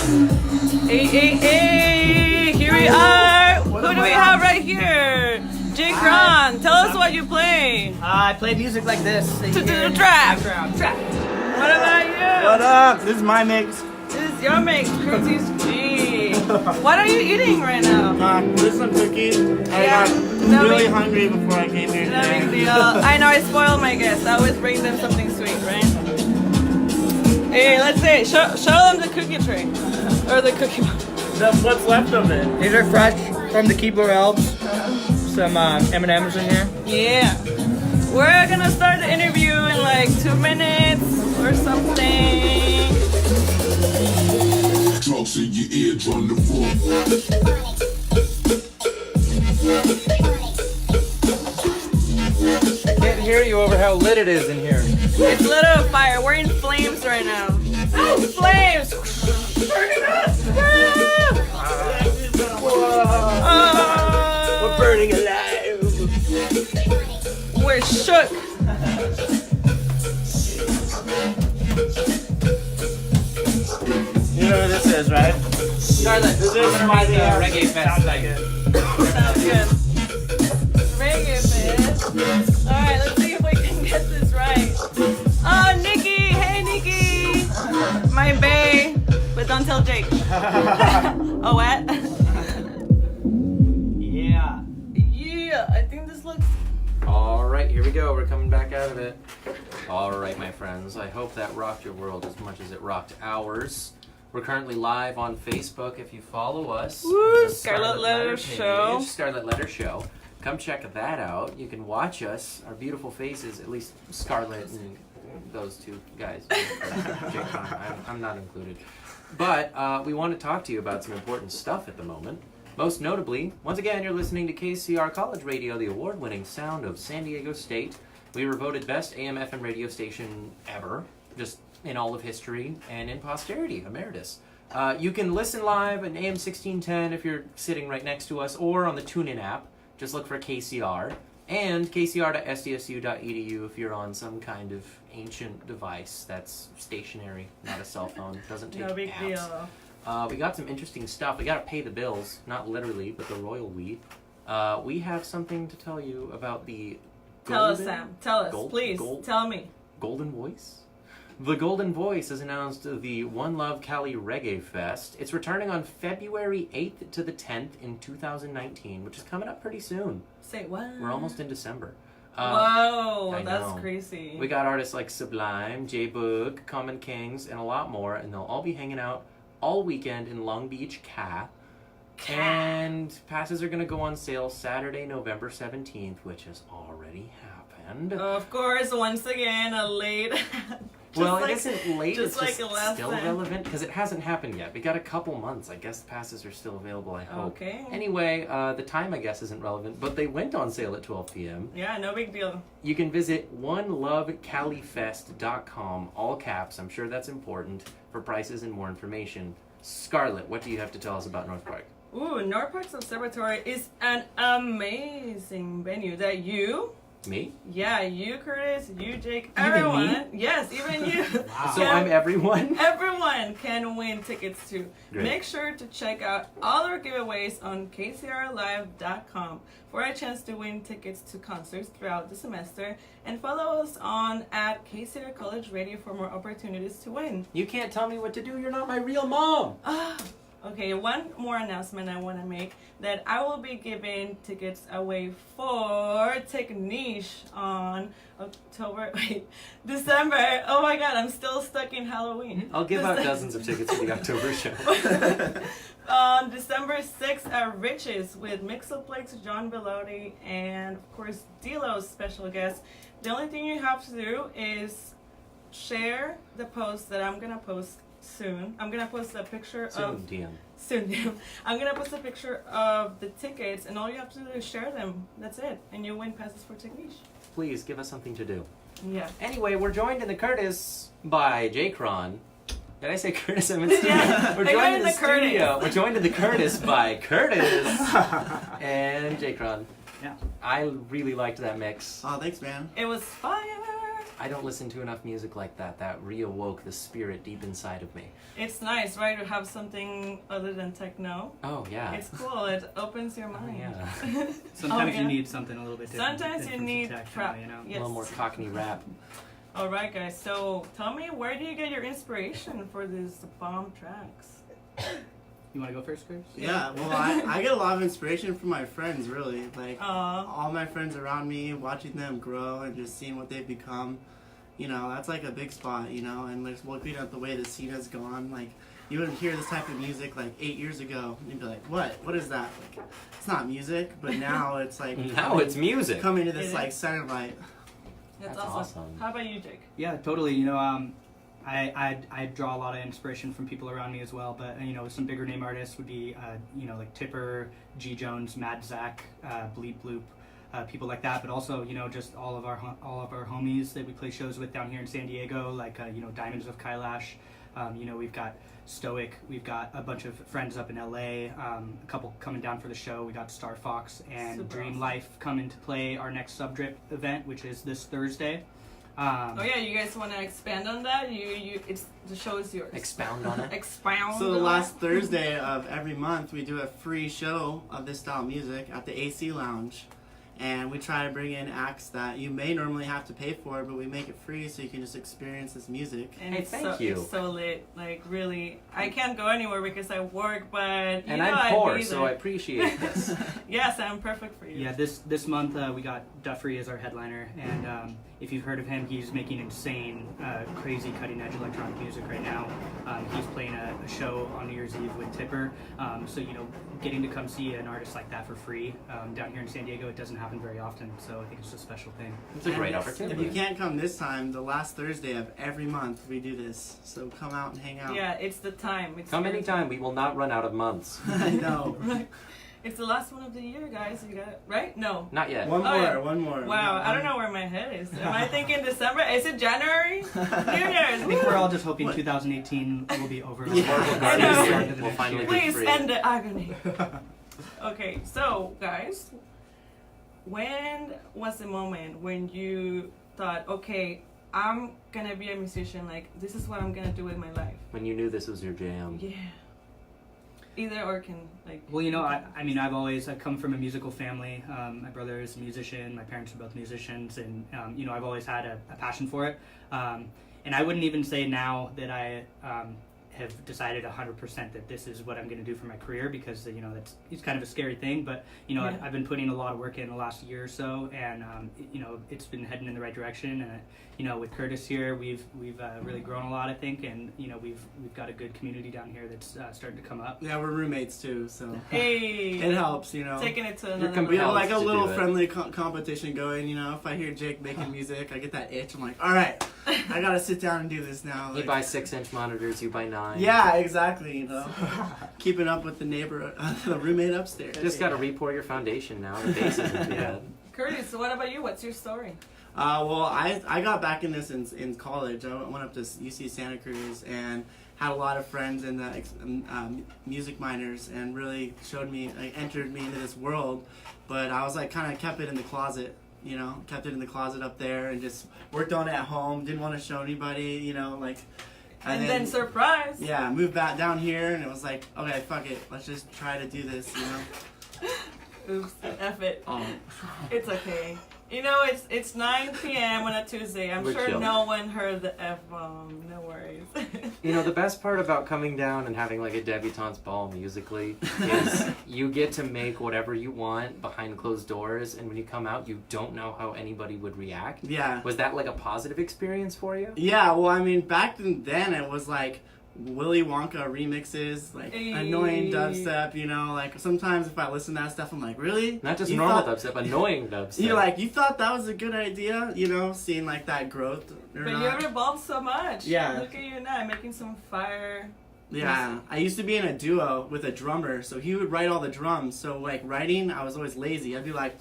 Hey, here we are. Who do we have right here? jCron, tell us what you play. I play music like this. Trap. What about you? What up? This is my mix. This is your mix, Curtis G. What are you eating right now? This is some cookies. I got really hungry before I came here No today. big deal. I know I spoil my guests. I always bring them something sweet, right? Hey, let's see. Show them the cookie tray. Or the cookie box. What's left of it? These are fresh from the Keebler Alps. Some M&Ms in here. Yeah. We're gonna start the interview in like 2 minutes or something. Drugs in your eardrum, the floor. I can't hear you over how lit it is in here. It's lit on fire. We're in flames right now. Oh, flames! Burning us! We're burning alive. We're shook. You know what this is, right? Scarlett, This is my reggae fest. Sounds good. Reggae fest. Alright, let's see if we can get this right. Oh, Nikki! Hey, Nikki! My bae. But don't tell Jake. Oh, what? Yeah. Yeah, I think this looks... Alright, here we go. We're coming back out of it. Alright, my friends. I hope that rocked your world as much as it rocked ours. We're currently live on Facebook. If you follow us, Woo, the Scarlett Letter page, Show. Scarlett Letter Show. Come check that out. You can watch us, our beautiful faces, at least Scarlett and those two guys. I'm not included. But we want to talk to you about some important stuff at the moment. Most notably, once again, you're listening to KCR College Radio, the award-winning sound of San Diego State. We were voted best AM/FM radio station ever, just in all of history and in posterity, emeritus. You can listen live at AM 1610 if you're sitting right next to us, or on the TuneIn app. Just look for KCR. And kcr.sdsu.edu if you're on some kind of ancient device that's stationary, not a cell phone. Doesn't take No big apps. deal. We got some interesting stuff. We got to pay the bills, not literally, but the royal we. We have something to tell you about the Tell us, Golden- Sam. Tell us, please. Gold- Tell me. Golden Voice? The Golden Voice has announced the One Love Cali Reggae Fest. It's returning on February 8th to the 10th in 2019, which is coming up pretty soon. Say what? We're almost in December. Whoa, I that's know. crazy. We got artists like Sublime, J-Boog, Common Kings, and a lot more, and they'll all be hanging out all weekend in Long Beach, Ca. And passes are going to go on sale Saturday, November 17th, which has already happened. Of course, once again, a late... Well, it isn't late, just it's like just the last still time. relevant, because it hasn't happened yet. We got a couple months. I guess passes are still available, I hope. Okay. Anyway, the time, I guess, isn't relevant, but they went on sale at 12 p.m. Yeah, no big deal. You can visit onelovecalifest.com, all caps, I'm sure that's important, for prices and more information. Scarlett, what do you have to tell us about North Park? Ooh, North Park's Observatory is an amazing venue that you... Me? Yeah, you, Curtis, you, Jake, Even everyone. me? Yes, even you. Wow. So I'm everyone? Everyone can win tickets to. Great. Make sure to check out all our giveaways on kcrlive.com for a chance to win tickets to concerts throughout the semester, and follow us on at KCR College Radio for more opportunities to win. You can't tell me what to do, you're not my real mom! Okay, one more announcement I want to make, that I will be giving tickets away for Take Niche on December. Oh my god, I'm still stuck in Halloween. I'll give out dozens of tickets to the October show. On December 6th at Riches with Mixoplex, John Bellotti, and of course Delo's special guest. The only thing you have to do is share the post that I'm going to post soon. I'm going to post a picture of... DM. Soon. I'm going to post a picture of the tickets, and all you have to do is share them. That's it. And you win passes for Take Niche. Please, give us something to do. Yeah. Anyway, we're joined in the Curtis by jCron. Did I say Curtis? I meant studio. Yeah, We're I joined got in the studio. We're joined in the Curtis by Curtis and jCron. Yeah. I really liked that mix. Oh, thanks, man. It was fire. I don't listen to enough music like that. That reawoke the spirit deep inside of me. It's nice, right, to have something other than techno. Oh yeah. It's cool. It opens your mind. yeah. Sometimes yeah. you need something a little bit different. Sometimes you different need techno, trap. you know? Yes. A little more Cockney rap. All right, guys. So tell me, where do you get your inspiration for these bomb tracks? You want to go first, Chris? Yeah, well, I get a lot of inspiration from my friends, really. Like, Aw. all my friends around me, watching them grow and just seeing what they've become. You know, that's like a big spot, you know, and like looking at the way the scene has gone. Like, you would hear this type of music like 8 years ago, and you'd be like, what? What is that? Like, it's not music, but now it's like Now it's music. coming to this It like is. center light. That's That's awesome. awesome. How about you, Jake? Yeah, totally. You know, I draw a lot of inspiration from people around me as well. But you know, some bigger name artists would be you know, like Tipper, G Jones, Mad Zach, Bleep Bloop, people like that. But also, you know, just all of our homies that we play shows with down here in San Diego, like you know, Diamonds of Kailash. You know, we've got Stoic. We've got a bunch of friends up in LA. A couple coming down for the show. We got Star Fox and Super Dream awesome. Life coming to play our next Subdrip event, which is this Thursday. Oh yeah, you guys want to expand on that? It's the show is yours. Expound on it. Expound. So the on last it. Thursday of every month, we do a free show of this style of music at the AC Lounge. And we try to bring in acts that you may normally have to pay for, but we make it free so you can just experience this music. And Hey, it's thank so, you. It's so lit. Like really, I can't go anywhere because I work, but you And know I'm I'd poor, be so I there. appreciate this. Yes, I'm perfect for you. Yeah, this month we got Duffrey as our headliner, and if you've heard of him, he's making insane, crazy cutting-edge electronic music right now. He's playing a show on New Year's Eve with Tipper, so you know, getting to come see an artist like that for free down here in San Diego, it doesn't happen very often, so I think it's a special thing. It's a great And opportunity. If you can't come this time, the last Thursday of every month, we do this. So come out and hang out. Yeah, it's the time. It's Come your anytime. We will not run out of months. I know. Right. It's the last one of the year, guys. You got it right? No. Not yet. One Oh, more, yeah. one more. Wow, I don't know where my head is. Am I thinking December? Is it January? New Year's. I think we're all just hoping What? 2018 will be over. Yeah. Marvel I Guardians know. Day will finally be Please free. end the agony. Okay, so guys, when was the moment when you thought, okay, I'm gonna be a musician, like this is what I'm gonna do with my life? When you knew this was your jam. Yeah. Either or can like. Well, you know, I mean, I've come from a musical family. My brother is a musician. My parents are both musicians, and you know, I've always had a passion for it. And I wouldn't even say now that I have decided 100% that this is what I'm going to do for my career, because you know it's kind of a scary thing. But you know, Yeah. I've been putting a lot of work in the last year or so, and you know, it's been heading in the right direction. And you know, with Curtis here, we've really grown a lot, I think, and you know, we've got a good community down here that's starting to come up. Yeah, we're roommates too, so Hey. it helps, you know. Taking it to You're another We have compelled like a to little do it. friendly competition going, you know. If I hear Jake making music, I get that itch. I'm like, all right, I gotta sit down and do this now. He Like, buys 6-inch monitors, you buy 9. yeah, exactly. You know, keeping up with the neighbor, the roommate upstairs. Just gotta re-pour your foundation now. The base isn't too bad. Curtis, so what about you? What's your story? Well, I got back in this in college. I went up to UC Santa Cruz and had a lot of friends in the music minors, and really entered me into this world. But I was like kind of kept it in the closet, you know, kept it in the closet up there, and just worked on it at home. Didn't want to show anybody, you know, like. And then surprise. Yeah, moved back down here, and it was like, okay, fuck it, let's just try to do this, you know. Oops, F it. Oh. It's okay. You know, it's 9 p.m. on a Tuesday. I'm We're sure chill. no one heard the F-bomb. No worries. You know, the best part about coming down and having like a debutante's ball musically is you get to make whatever you want behind closed doors, and when you come out, you don't know how anybody would react. Yeah. Was that like a positive experience for you? Yeah, well, I mean, back then it was like Willy Wonka remixes, like annoying dubstep, you know, like sometimes if I listen to that stuff, I'm like, really? Not just You normal thought- dubstep, annoying dubstep. You're like, you thought that was a good idea, you know, seeing like that growth or But not. you have evolved so much. Yeah. Look at you now, making some fire. Yeah, I used to be in a duo with a drummer, so he would write all the drums. So like writing, I was always lazy. I'd be like,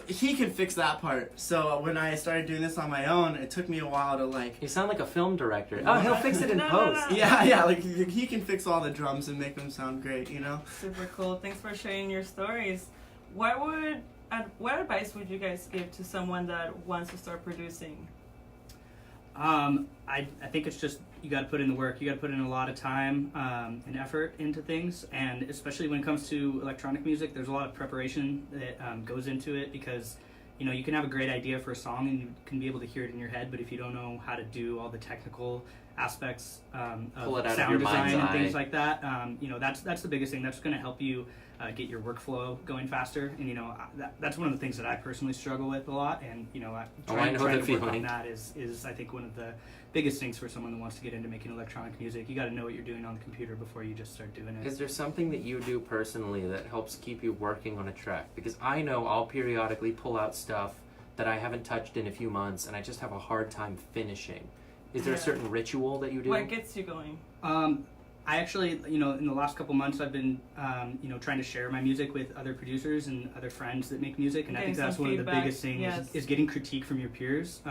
he can fix that part. So when I started doing this on my own, it took me a while to like, You sound like a film director. Oh, he'll fix it in No, no, post. no. yeah, like he can fix all the drums and make them sound great, you know? Super cool. Thanks for sharing your stories. What advice would you guys give to someone that wants to start producing? I think it's just you got to put in the work. You got to put in a lot of time and effort into things, and especially when it comes to electronic music, there's a lot of preparation that goes into it because you can have a great idea for a song and you can be able to hear it in your head, but if you don't know how to do all the technical aspects of sound design and things like that, that's the biggest thing. That's going to help you get your workflow going faster, and that's one of the things that I personally struggle with a lot, and trying to work on that is I think one of the biggest things for someone that wants to get into making electronic music. You got to know what you're doing on the computer before you just start doing it. Is there something that you do personally that helps keep you working on a track? Because I know I'll periodically pull out stuff that I haven't touched in a few months and I just have a hard time finishing. Is there a certain ritual that you do? What gets you going? I actually, in the last couple months, I've been, trying to share my music with other producers and other friends that make music, and I think that's one of the biggest things is getting critique from your peers.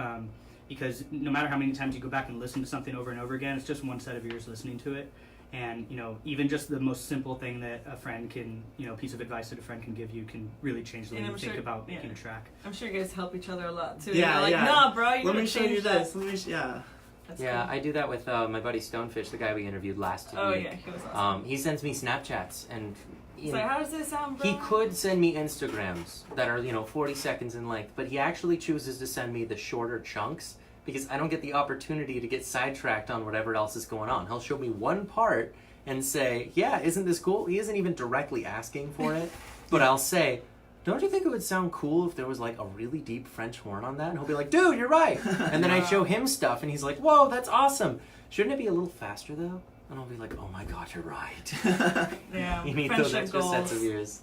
Because no matter how many times you go back and listen to something over and over again, it's just one set of ears listening to it. And, even just the most simple thing that a friend can, piece of advice that a friend can give you can really change the way you think about making a track. I'm sure you guys help each other a lot, too. Yeah, no, bro, let me show you this. That's cool. I do that with my buddy Stonefish, the guy we interviewed last week. Oh, yeah, he was awesome. He sends me Snapchats, and he's like, how does this sound, bro? He could send me Instagrams that are, 40 seconds in length, but he actually chooses to send me the shorter chunks because I don't get the opportunity to get sidetracked on whatever else is going on. He'll show me one part and say, yeah, isn't this cool? He isn't even directly asking for it, but I'll say, don't you think it would sound cool if there was like a really deep French horn on that? And he'll be like, dude, you're right. And then I show him stuff and he's like, whoa, that's awesome. Shouldn't it be a little faster though? And I'll be like, oh my God, you're right. Yeah, you need those extra sets of ears.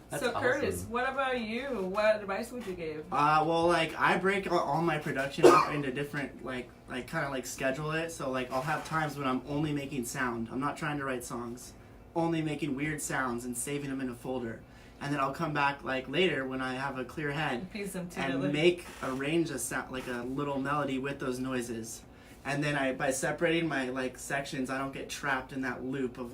That's so awesome. Curtis, what about you? What advice would you give? Well, I break all my production up into different, kind of schedule it. So, I'll have times when I'm only making sound. I'm not trying to write songs. Only making weird sounds and saving them in a folder. And then I'll come back, later when I have a clear head Piece them together. and arrange a sound, a little melody with those noises. And then by separating my, sections, I don't get trapped in that loop of,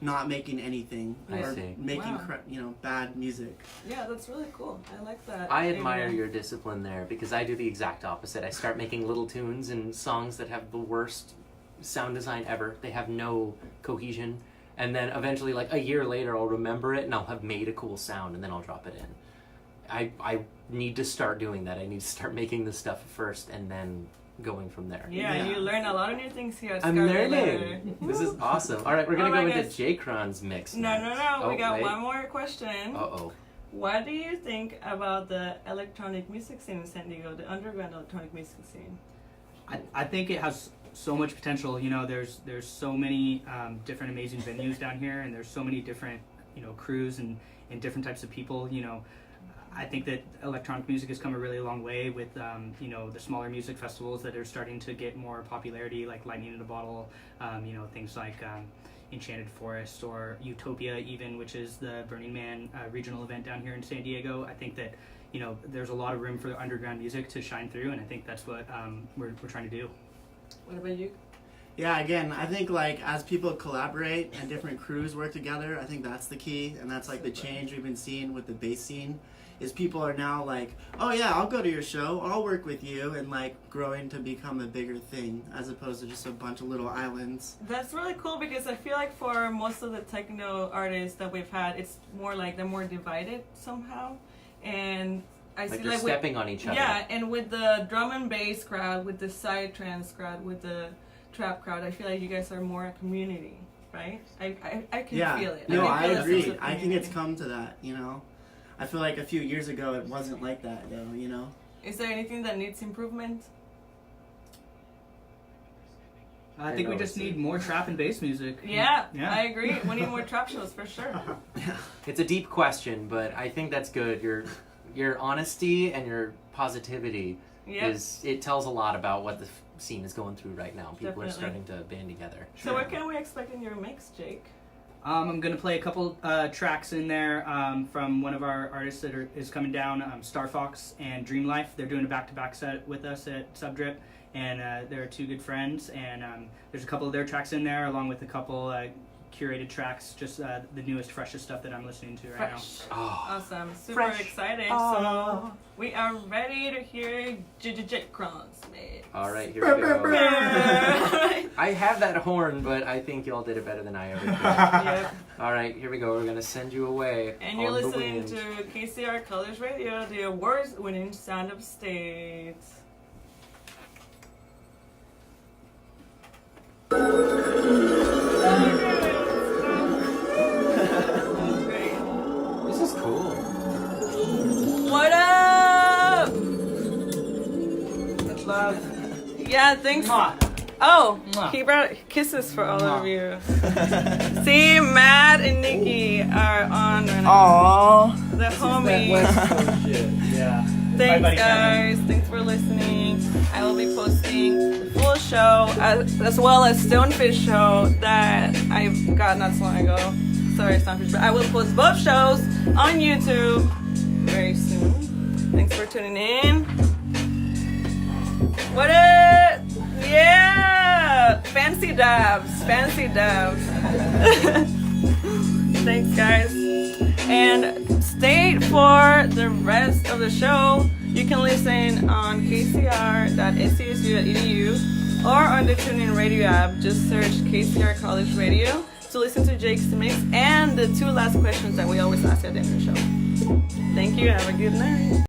not making anything or making bad music. Yeah, that's really cool. I like that. I admire your discipline there because I do the exact opposite. I start making little tunes and songs that have the worst sound design ever. They have no cohesion. And then eventually, a year later, I'll remember it and I'll have made a cool sound and then I'll drop it in. I need to start doing that. I need to start making this stuff first and then going from there. Yeah, you learn a lot of new things here at I'm Scarlett. learning. This is awesome. All right, we're going to go into jCron's mix No. Oh, we got one more question. Uh-oh. What do you think about the electronic music scene in San Diego, the underground electronic music scene? I think it has so much potential. There's so many different amazing venues down here, and there's so many different crews and different types of people. I think that electronic music has come a really long way with the smaller music festivals that are starting to get more popularity, like Lightning in a Bottle, things like Enchanted Forest or Utopia even, which is the Burning Man regional event down here in San Diego. I think that there's a lot of room for the underground music to shine through, and I think that's what we're trying to do. What about you? Yeah, again, I think as people collaborate and different crews work together, I think that's the key, and that's the change we've been seeing with the bass scene. Is people are now oh yeah, I'll go to your show, I'll work with you, and growing to become a bigger thing as opposed to just a bunch of little islands. That's really cool because I feel like for most of the techno artists that we've had, it's more they're more divided somehow, and I see they're stepping on each other. Yeah, and with the drum and bass crowd, with the psytrance crowd, with the trap crowd, I feel like you guys are more a community, right? I can feel it. No, I agree. I think it's come to that, I feel like a few years ago it wasn't like that though, Is there anything that needs improvement? I think we just need more trap and bass music. Yeah, I agree. We need more trap shows for sure. It's a deep question, but I think that's good. Your honesty and your positivity it tells a lot about what the scene is going through right now. People are starting to band together. So what can we expect in your mix, Jake? I'm going to play a couple tracks in there from one of our artists that is coming down, Star Fox and Dream Life. They're doing a back-to-back set with us at Subdrip, and they're two good friends, and there's a couple of their tracks in there along with a couple curated tracks, just the newest, freshest stuff that I'm listening to right Fresh. Oh. Awesome. Super Fresh. excited. Oh. So we are ready to hear jCron's mix. All right, here we go. I have that horn, but I think y'all did it better than I ever could. Yep. All right, here we go. We're gonna send you away. And you're on the listening wind. to KCR College Radio, the awards-winning sound of states. This is cool. What up? now. Love. Yeah, thanks. Mwah. Oh, Mwah. he brought kisses for all of Mwah. you. See, Matt and Nikki are on right now. Aww. The homies. Yeah. Thanks, buddy, guys. Thanks for listening. I will be posting the full show as well as Stonefish show that I got not so long ago. Sorry, Stonefish, but I will post both shows on YouTube very soon. Thanks for tuning in. What up? Yeah! Fancy dabs. Fancy dabs. Thanks, guys. And stay for the rest of the show. You can listen on kcr.scsu.edu or on the TuneIn Radio app. Just search KCR College Radio to listen to Jake's mix and the 2 last questions that we always ask at the end of the show. Thank you. Have a good night.